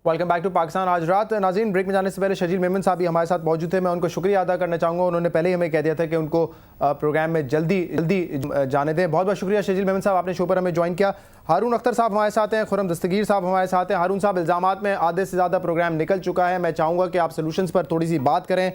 Welcome back to Pakistan آج رات. ناظرین, بریک میں جانے سے پہلے شجیل میمن صاحب بھی ہمارے ساتھ موجود تھے. میں ان کو شکریہ ادا کرنا چاہوں گا, انہوں نے پہلے ہی ہمیں کہہ دیا تھا کہ ان کو پروگرام میں جلدی جانے دیں. بہت بہت شکریہ شجیل میمن صاحب, آپ نے شو پر ہمیں جوائن کیا. ہارون اختر صاحب ہمارے ساتھ ہیں, خرم دستگیر صاحب ہمارے ساتھ ہیں. ہارون صاحب, الزامات میں آدھے سے زیادہ پروگرام نکل چکا ہے, میں چاہوں گا کہ آپ سلوشنز پر تھوڑی سی بات کریں.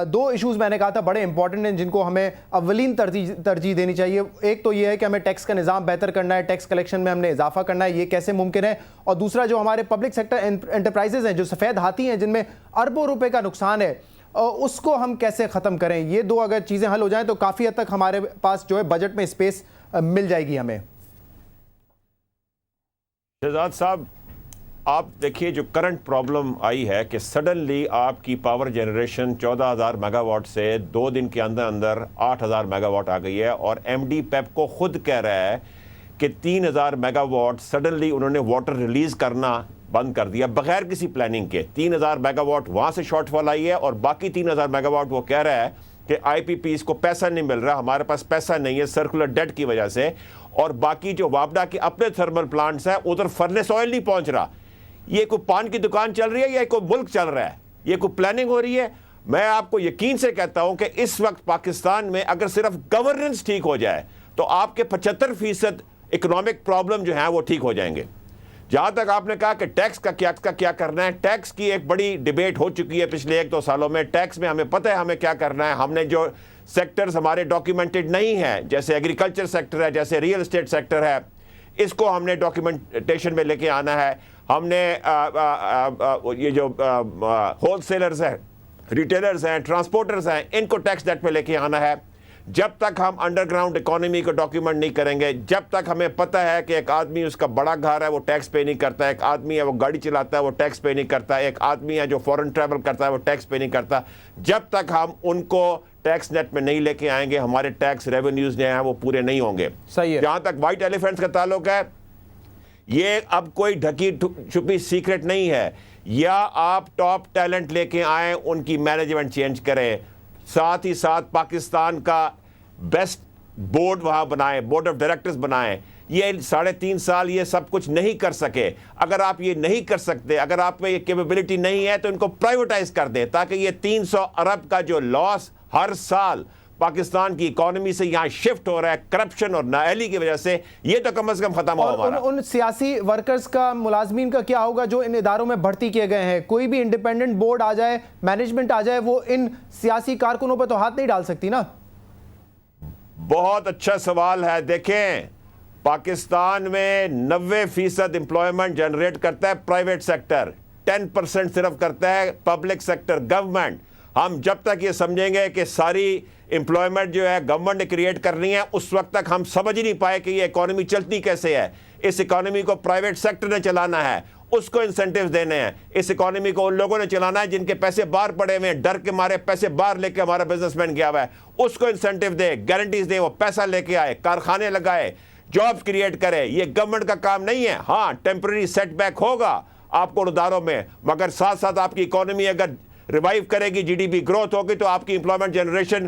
دو ایشوز میں نے کہا تھا بڑے امپورٹنٹ ہیں جن کو ہمیں اولین ترجیح دینی چاہیے. ایک تو یہ ہے کہ ہمیں ٹیکس کا نظام بہتر کرنا ہے, ٹیکس کلیکشن میں ہم نے اضافہ کرنا ہے, یہ کیسے ممکن ہے. اور دوسرا جو ہمارے پبلک سیکٹر انٹرپرائزز ہیں, جو سفید ہاتھی ہیں جن میں اربوں روپے کا نقصان ہے, اس کو ہم کیسے ختم کریں. یہ دو اگر چیزیں حل ہو جائیں تو کافی حد تک ہمارے پاس جو ہے بجٹ میں اسپیس مل جائے گی ہمیں. شہزاد صاحب, آپ دیکھیے جو کرنٹ پرابلم آئی ہے کہ سڈنلی آپ کی پاور جنریشن 14,000 میگا واٹ سے 2 دن کے اندر 8,000 میگا واٹ آ گئی ہے, اور ایم ڈی پیپ کو خود کہہ رہا ہے کہ 3,000 میگا واٹ سڈنلی انہوں نے واٹر ریلیز کرنا بند کر دیا بغیر کسی پلاننگ کے. 3,000 میگا واٹ وہاں سے شارٹ فال آئی ہے, اور باقی 3,000 میگا واٹ وہ کہہ رہا ہے کہ آئی پی پیز کو پیسہ نہیں مل رہا, ہمارے پاس پیسہ نہیں ہے سرکولر ڈیٹ کی وجہ سے. اور باقی جو وابڈا کے اپنے تھرمل پلانٹس ہیں ادھر فرنس آئل نہیں پہنچ رہا. یہ کوئی پان کی دکان چل رہی ہے یا کوئی ملک چل رہا ہے, یہ کوئی پلاننگ ہو رہی ہے. میں آپ کو یقین سے کہتا ہوں کہ اس وقت پاکستان میں اگر صرف گورننس ٹھیک ہو جائے تو آپ کے 75% اکنامک پرابلم جو ہیں وہ ٹھیک ہو جائیں گے. جہاں تک آپ نے کہا کہ ٹیکس کا کیا کرنا ہے, ٹیکس کی ایک بڑی ڈیبیٹ ہو چکی ہے پچھلے 1-2 سالوں میں. ٹیکس میں ہمیں پتہ ہے ہمیں کیا کرنا ہے. ہم نے جو سیکٹرز ہمارے ڈاکیومنٹڈ نہیں ہیں, جیسے ایگریکلچر سیکٹر ہے, جیسے ریئل اسٹیٹ سیکٹر ہے, اس کو ہم نے ڈاکیومنٹیشن میں لے کے آنا ہے. ہم نے یہ جو ہول سیلرز ہیں, ریٹیلرز ہیں, ٹرانسپورٹرز ہیں, ان کو ٹیکس نیٹ پہ لے کے آنا ہے. جب تک ہم انڈر گراؤنڈ اکانومی کو ڈاکیومنٹ نہیں کریں گے, جب تک ہمیں پتہ ہے کہ ایک آدمی اس کا بڑا گھر ہے وہ ٹیکس پے نہیں کرتا, ایک آدمی ہے وہ گاڑی چلاتا ہے وہ ٹیکس پے نہیں کرتا, ایک آدمی ہے جو فورن ٹریول کرتا ہے وہ ٹیکس پے نہیں کرتا, جب تک ہم ان کو ٹیکس نیٹ میں نہیں لے کے آئیں گے ہمارے ٹیکس ریونیوز جو ہیں وہ پورے نہیں ہوں گے. جہاں تک وائٹ ایلیفینٹس کا تعلق ہے, یہ اب کوئی ڈھکی چھپی سیکرٹ نہیں ہے. یا آپ ٹاپ ٹیلنٹ لے کے آئیں, ان کی مینجمنٹ چینج کریں, ساتھ ہی ساتھ پاکستان کا بیسٹ بورڈ وہاں بنائیں, بورڈ آف ڈائریکٹرز بنائیں. یہ 3.5 سال یہ سب کچھ نہیں کر سکے. اگر آپ یہ نہیں کر سکتے, اگر آپ میں یہ کیپیبلٹی نہیں ہے تو ان کو پرائیویٹائز کر دیں, تاکہ یہ 300 ارب کا جو لاس ہر سال پاکستان کی اکانومی سے یہاں شفٹ ہو رہا ہے کرپشن اور نااہلی کی وجہ سے, یہ تو کم از کم ختم ہو ہمارا. ان سیاسی ورکرز کا, ملازمین کا کیا ہوگا جو ان اداروں میں بھرتی کیے گئے ہیں؟ کوئی بھی انڈیپینڈنٹ بورڈ آ جائے, مینجمنٹ آ جائے, وہ ان سیاسی کارکنوں پہ تو ہاتھ نہیں ڈال سکتی نا. بہت اچھا سوال ہے. دیکھیں, پاکستان میں 90% امپلائمنٹ جنریٹ کرتا ہے پرائیویٹ سیکٹر, 10% صرف کرتا ہے پبلک سیکٹر, گورنمنٹ. ہم جب تک یہ سمجھیں گے کہ ساری امپلائمنٹ جو ہے گورنمنٹ نے کریٹ کرنی ہے, اس وقت تک ہم سمجھ نہیں پائے کہ یہ اکانومی چلتی کیسے ہے. اس اکانومی کو پرائیویٹ سیکٹر نے چلانا ہے, اس کو انسینٹیوز دینے ہیں. اس اکانومی کو ان لوگوں نے چلانا ہے جن کے پیسے باہر پڑے ہوئے ہیں, ڈر کے مارے پیسے باہر لے کے ہمارا بزنس مین گیا ہوا ہے, اس کو انسینٹیو دے, گارنٹیز دے, وہ پیسہ لے کے آئے, کارخانے لگائے, جابز کریٹ کرے. یہ گورنمنٹ کا کام نہیں ہے. ہاں, ٹیمپرری سیٹ بیک ہوگا آپ کو اداروں میں, مگر ساتھ ساتھ آپ کی اکانومی اگر ریوائیو کرے گی, جی ڈی پی گروتھ ہوگی, تو آپ کی امپلائمنٹ جنریشن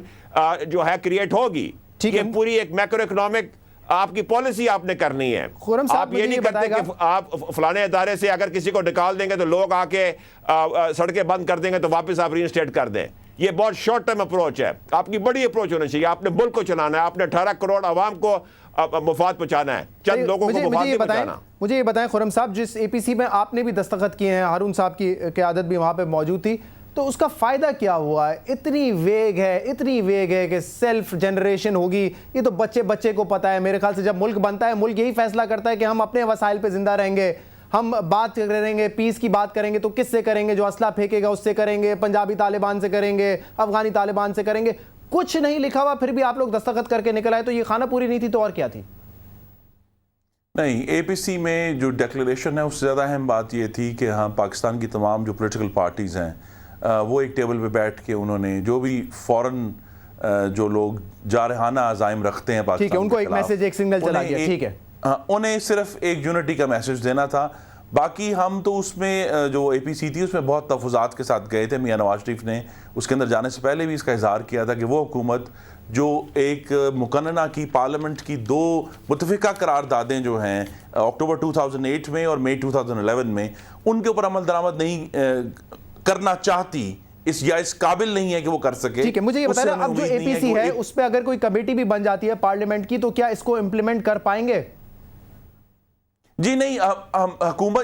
جو ہے کریٹ ہوگی. یہ پوری ایک میکرو اکنامک آپ کی پالیسی آپ نے کرنی ہے. آپ یہ نہیں کرتے کہ آپ فلانے ادارے سے اگر کسی کو نکال دیں گے تو لوگ آ کے سڑکیں بند کر دیں گے تو واپس آپ ری انسٹیٹ کر دیں. یہ بہت شارٹ ٹرم اپروچ ہے. آپ کی بڑی اپروچ ہونی چاہیے. آپ نے ملک کو چلانا ہے, آپ نے 18 کروڑ عوام کو مفاد پہنچانا ہے, چند لوگوں کو مفاد نہیں پہنچانا. مجھے یہ بتائیں خرم صاحب, جس اے پی سی میں آپ نے بھی دستخط کیے ہیں, ہارون صاحب کی قیادت بھی وہاں پہ موجود تھی, تو اس کا فائدہ کیا ہوا ہے؟ اتنی ویگ ہے کہ سیلف جنریشن ہوگی, یہ تو بچے کو پتہ ہے. میرے خیال سے جب ملک بنتا ہے, ملک یہی فیصلہ کرتا ہے کہ ہم اپنے وسائل پہ زندہ رہیں گے, ہم بات کریں گے, پیس کی بات کریں گے تو کس سے کریں گے؟ جو اسلحہ پھینکے گا اس سے کریں گے, پنجابی طالبان سے کریں گے, افغانی طالبان سے کریں گے. کچھ نہیں لکھا ہوا, پھر بھی آپ لوگ دستخط کر کے نکل آئے. تو یہ خانہ پوری نہیں تھی تو اور کیا تھی؟ نہیں, اے پی سی میں جو ڈیکلیریشن ہے اس سے زیادہ اہم بات یہ تھی کہ ہاں پاکستان کی تمام جو پولیٹیکل پارٹیز ہیں وہ ایک ٹیبل پہ بیٹھ کے انہوں نے جو بھی فورن جو لوگ جارحانہ عزائم رکھتے ہیں پاکستان کے خلاف, ان کو ایک میسج, ایک سگنل چلا دیا. ٹھیک ہے, انہیں صرف ایک یونٹی کا میسج دینا تھا. باقی ہم تو اس میں جو اے پی سی تھی اس میں بہت تحفظات کے ساتھ گئے تھے. میاں نواز شریف نے اس کے اندر جانے سے پہلے بھی اس کا اظہار کیا تھا کہ وہ حکومت جو ایک مقننہ کی پارلیمنٹ کی 2 متفقہ قراردادیں جو ہیں اکتوبر 2008 میں اور مئی 2011 میں, ان کے اوپر عمل درآمد نہیں کرنا چاہتی, اس قابل نہیں ہے کہ وہ کر سکے. ٹھیک ہے, مجھے یہ بتائیں اب جو اے پی سی ہے اس پہ اگر کوئی کمیٹی بھی بن جاتی ہے پارلیمنٹ کی تو کیا اس کو امپلیمنٹ کر پائیں گے؟ جی نہیں,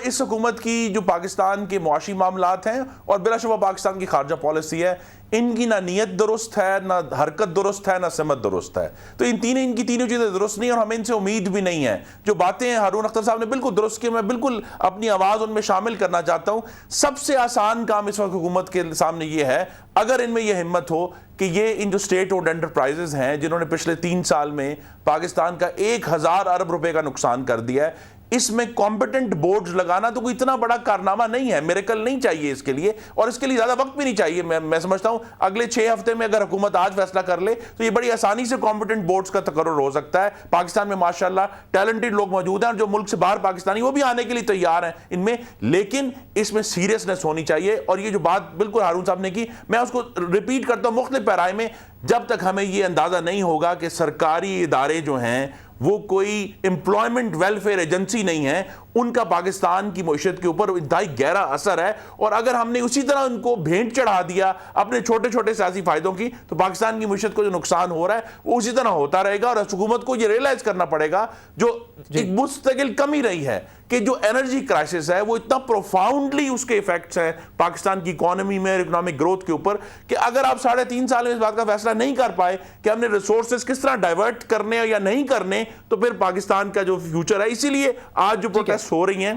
اس حکومت کی جو پاکستان کے معاشی معاملات ہیں اور بلا شبہ پاکستان کی خارجہ پالیسی ہے, ان کی نہ نیت درست ہے, نہ حرکت درست ہے, نہ سمت درست ہے. تو ان کی تینوں چیزیں درست نہیں, اور ہمیں ان سے امید بھی نہیں ہے. جو باتیں ہارون اختر صاحب نے بالکل درست کی, میں بالکل اپنی آواز ان میں شامل کرنا چاہتا ہوں. سب سے آسان کام اس وقت حکومت کے سامنے یہ ہے, اگر ان میں یہ ہمت ہو کہ یہ ان جو سٹیٹ اونڈ انٹرپرائزز ہیں جنہوں نے پچھلے 3 سال میں پاکستان کا 1000 ارب روپے کا نقصان کر دیا ہے, اس میں کمپیٹنٹ بورڈز لگانا تو کوئی اتنا بڑا کارنامہ نہیں ہے, میریکل نہیں چاہیے اس کے لیے, اور اس کے لیے زیادہ وقت بھی نہیں چاہیے. میں سمجھتا ہوں اگلے 6 ہفتے میں اگر حکومت آج فیصلہ کر لے تو یہ بڑی آسانی سے کمپیٹنٹ بورڈز کا تقرر ہو سکتا ہے. پاکستان میں ماشاءاللہ ٹیلنٹڈ لوگ موجود ہیں, اور جو ملک سے باہر پاکستانی وہ بھی آنے کے لیے تیار ہیں ان میں, لیکن اس میں سیریسنس ہونی چاہیے. اور یہ جو بات بالکل ہارون صاحب نے کی, میں اس کو ریپیٹ کرتا ہوں مختلف پیرائے میں, جب تک ہمیں یہ اندازہ نہیں ہوگا کہ سرکاری ادارے جو ہیں وہ کوئی امپلائمنٹ ویلفیئر ایجنسی نہیں ہے, ان کا پاکستان کی معیشت کے اوپر انتہائی گہرا اثر ہے. اور اگر ہم نے اسی طرح ان کو بھینٹ چڑھا دیا اپنے چھوٹے چھوٹے سیاسی فائدوں کی, تو پاکستان کی معیشت کو جو نقصان ہو رہا ہے وہ اسی طرح ہوتا رہے گا. اور حکومت کو یہ ریئلائز کرنا پڑے گا, جو ایک مستقل کمی رہی ہے, کہ جو انرجی کرائسس ہے وہ اتنا پروفاؤنڈلی اس کے ایفیکٹس ہیں پاکستان کی اکانومی میں اور اکنامک گروتھ کے اوپر, کہ اگر آپ 3.5 سال میں اس بات کا فیصلہ نہیں کر پائے کہ ہم نے ریسورسز کس طرح ڈائیورٹ کرنے یا نہیں کرنے, تو پھر پاکستان کا جو فیوچر ہے. اسی لیے آج جو پروٹیسٹ ہو رہی ہیں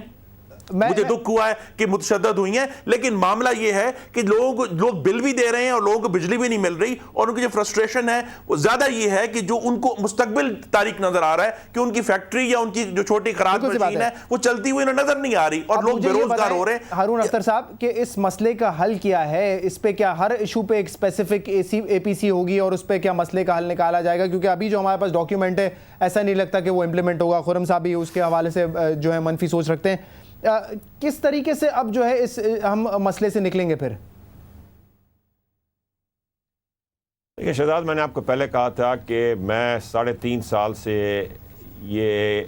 مجھے دکھ ہوا ہے کہ متشدد ہوئی ہیں, لیکن معاملہ یہ ہے کہ لوگ بل بھی دے رہے ہیں اور لوگوں کو بجلی بھی نہیں مل رہی, اور ان کی جو فرسٹریشن ہے وہ زیادہ یہ ہے کہ جو ان کو مستقبل تاریخ نظر آ رہا ہے کہ ان کی فیکٹری یا ان کی جو چھوٹی خراج مشین ہے وہ چلتی ہوئی نظر نہیں آ رہی, اور لوگ بے روزگار ہو رہے ہیں. ہارون اختر صاحب کہ اس مسئلے کا حل کیا ہے, اس پہ کیا ہر ایشو پہ ایک اسپیسیفک اے پی سی ہوگی اور اس پہ کیا مسئلے کا حل نکالا جائے گا؟ کیونکہ ابھی جو ہمارے پاس ڈاکیومنٹ ہے ایسا نہیں لگتا کہ وہ امپلیمنٹ ہوگا. خرم صاحب بھی اس کے حوالے سے جو ہے منفی سوچ رکھتے ہیں. کس طریقے سے اب جو ہے اس ہم مسئلے سے نکلیں گے پھر؟ یہ شہزاد, میں نے آپ کو پہلے کہا تھا کہ میں 3.5 سال سے یہ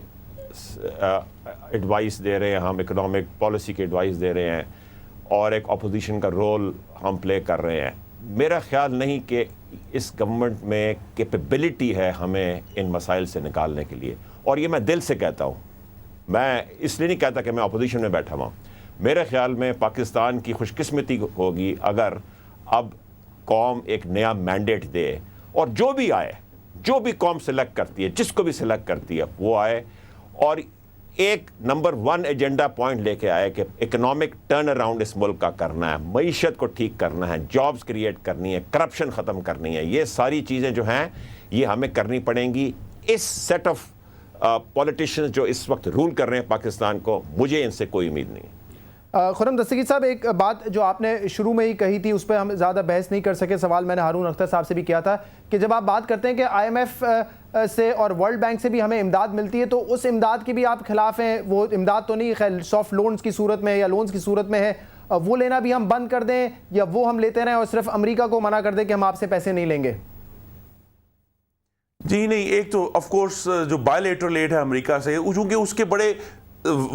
ایڈوائس دے رہے ہیں, ہم اکنامک پالیسی کی ایڈوائس دے رہے ہیں اور ایک اپوزیشن کا رول ہم پلے کر رہے ہیں. میرا خیال نہیں کہ اس گورنمنٹ میں کیپیبلٹی ہے ہمیں ان مسائل سے نکالنے کے لیے, اور یہ میں دل سے کہتا ہوں. میں اس لیے نہیں کہتا کہ میں اپوزیشن میں بیٹھا ہوں. میرے خیال میں پاکستان کی خوش قسمتی ہوگی اگر اب قوم ایک نیا مینڈیٹ دے, اور جو بھی آئے, جو بھی قوم سلیکٹ کرتی ہے, جس کو بھی سلیکٹ کرتی ہے وہ آئے, اور ایک نمبر 1 ایجنڈا پوائنٹ لے کے آئے کہ اکنامک ٹرن اراؤنڈ اس ملک کا کرنا ہے, معیشت کو ٹھیک کرنا ہے, جابز کریٹ کرنی ہے, کرپشن ختم کرنی ہے. یہ ساری چیزیں جو ہیں یہ ہمیں کرنی پڑیں گی. اس سیٹ آف پولیٹیشنز جو اس وقت رول کر رہے ہیں پاکستان کو, مجھے ان سے کوئی امید نہیں. خرم دستگیر صاحب, ایک بات جو آپ نے شروع میں ہی کہی تھی اس پہ ہم زیادہ بحث نہیں کر سکے, سوال میں نے ہارون اختر صاحب سے بھی کیا تھا کہ جب آپ بات کرتے ہیں کہ آئی ایم ایف سے اور ورلڈ بینک سے بھی ہمیں امداد ملتی ہے, تو اس امداد کے بھی آپ خلاف ہیں؟ وہ امداد تو نہیں, خیر سافٹ لونز کی صورت میں یا لونز کی صورت میں ہے, وہ لینا بھی ہم بند کر دیں یا وہ ہم لیتے رہیں اور صرف امریکہ کو منع کر دیں کہ ہم آپ سے پیسے نہیں لیں گے؟ جی نہیں, ایک تو آف کورس جو بائیلیٹرل ایڈ ہے امریکہ سے, چونکہ اس کے بڑے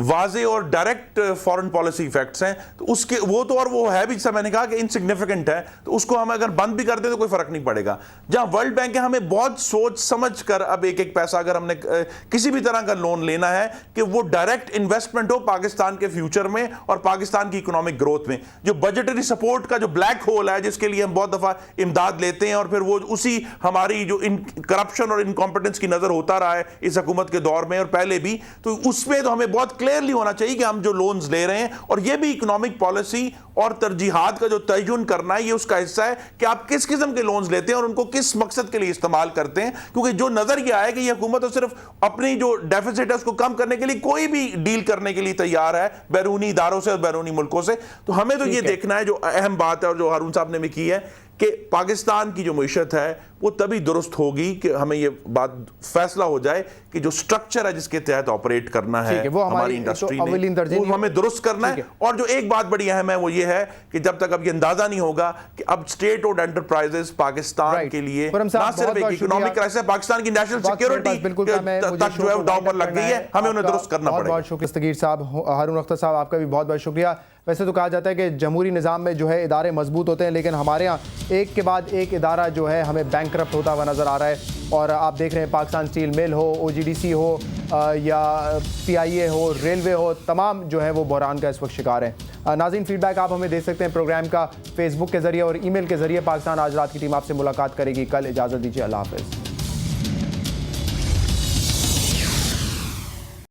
واضح اور ڈائریکٹ فارن پالیسی ایفیکٹس ہیں, تو اس کے وہ تو, اور وہ ہے بھی جیسا میں نے کہا کہ انسگنیفیکنٹ ہے, تو اس کو ہم اگر بند بھی کر دیں تو کوئی فرق نہیں پڑے گا. جہاں ورلڈ بینک ہے, ہمیں بہت سوچ سمجھ کر اب ایک پیسہ اگر ہم نے کسی بھی طرح کا لون لینا ہے کہ وہ ڈائریکٹ انویسٹمنٹ ہو پاکستان کے فیوچر میں اور پاکستان کی اکنامک گروتھ میں. جو بجٹری سپورٹ کا جو بلیک ہول ہے جس کے لیے ہم بہت دفعہ امداد لیتے ہیں, اور پھر وہ اسی ہماری جو کرپشن اور انکمپٹنس کی نظر ہوتا رہا ہے اس حکومت کے دور میں اور پہلے بھی, تو اس میں تو ہمیں بہت کلیئرلی ہونا چاہیے کہ ہم جو لونز لے رہے ہیں, اور یہ بھی اکنامک پالیسی اور ترجیحات کا جو تعین کرنا ہے, یہ اس کا حصہ ہے کہ آپ کس قسم کے لونز لیتے ہیں اور ان کو کس مقصد کے لیے استعمال کرتے ہیں. کیونکہ جو نظر یہ آیا کہ یہ حکومت تو صرف اپنی جو ڈیفیسٹ ہے اس کو کم کرنے کے لیے کوئی بھی ڈیل کرنے کے لیے تیار ہے بیرونی اداروں سے اور بیرونی ملکوں سے. تو ہمیں تو یہ دیکھنا ہے, جو اہم بات ہے اور جو ہارون صاحب نے بھی کی ہے, کہ پاکستان کی جو معیشت ہے وہ تبھی درست ہوگی کہ ہمیں یہ بات فیصلہ ہو جائے کہ جو سٹرکچر ہے جس کے تحت آپریٹ کرنا ہے ہماری انڈسٹری نے وہ ہمیں درست کرنا ہے. اور جو ایک بات بڑی اہم ہے وہ یہ ہے کہ جب تک اب یہ اندازہ نہیں ہوگا کہ اب سٹیٹ اوڈ انٹرپرائزز پاکستان کے لیے نہ صرف ایک اکنامک کرائسس ہے، پاکستان کی نیشنل سیکیورٹی تک جو ہے وہ داؤ پر لگ گئی ہے، ہمیں انہیں درست کرنا پڑے گا. بہت شکریہ دستگیر صاحب. ہارون اختر صاحب آپ کا بھی بہت بہت شکریہ. ویسے تو کہا جاتا ہے کہ جمہوری نظام میں جو ہے ادارے مضبوط ہوتے ہیں، لیکن ہمارے ہاں ایک کے بعد ایک ادارہ جو ہے ہمیں بینکرپٹ ہوتا ہوا نظر آ رہا ہے. اور آپ دیکھ رہے ہیں پاکستان اسٹیل مل ہو، OGDC ہو یا PIA ہو، ریلوے ہو، تمام جو ہے وہ بحران کا اس وقت شکار ہیں. ناظرین فیڈ بیک آپ ہمیں دے سکتے ہیں پروگرام کا فیس بک کے ذریعے اور ای میل کے ذریعے. پاکستان آج رات کی ٹیم آپ سے ملاقات کرے گی کل. اجازت دیجیے، اللہ حافظ.